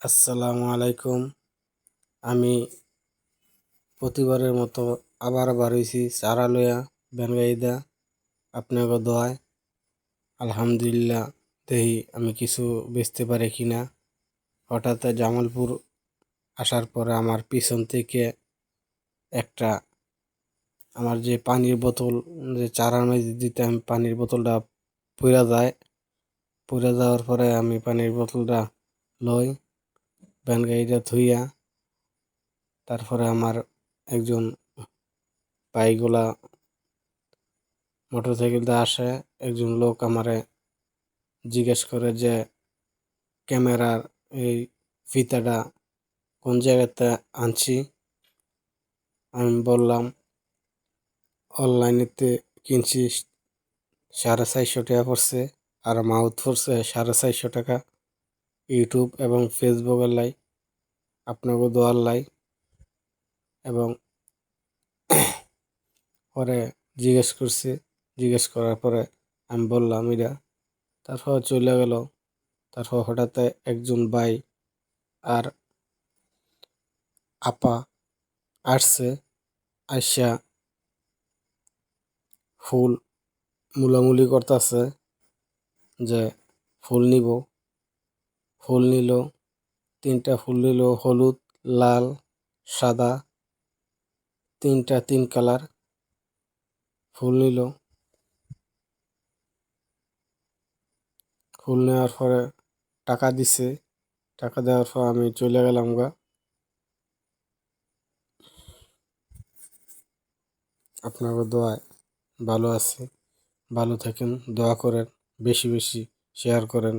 আসসালামু আলাইকুম। আমি প্রতিবারের মতো আবার হইছি চারা লইয়া ব্যানগাইদা আপনাকে দোয়ায় আলহামদুলিল্লাহ। দেহি আমি কিছু বেচতে পারি কিনা। হঠাৎ জামালপুর আসার পরে আমার পিছন থেকে একটা আমার যে পানির বোতল, যে চারার মাঝে দিতে আমি পানির বোতলটা পইরা যাওয়ার পরে আমি পানির বোতলটা লই ব্যানগাইটা ধুইয়া। তারপরে আমার একজন ভাইগুলা মোটরসাইকেলতে আসে, একজন লোক আমারে জিজ্ঞেস করে যে ক্যামেরার এই ফিতাটা কোন জায়গাতে আনছি। আমি বললাম অনলাইনেতে কিনছি, 450 টাকা পড়ছে, আর মাউথ পড়ছে 450 টাকা। ইউটিউব এবং ফেসবুকের লাই, আপনাকে দোয়ার লাই। এবং পরে জিজ্ঞেস করার পরে আমি বললাম এটা। তারপর চলে গেল। তারপর হঠাৎ একজন ভাই আর আপা আসছে, আইসা ফুল মুলামুলি করতেছে যে ফুল নিব। ফুল নিল, 3টা ফুল নিল, হলুদ, লাল, সাদা, 3টা 3 কালার ফুল নিল। ফুল নেওয়ার পরে টাকা দিছে। টাকা দেওয়ার পর আমি চলে গেলাম গা। আপনাকে দোয়ায় ভালো আছি। ভালো থাকেন, দোয়া করেন, বেশি বেশি শেয়ার করেন।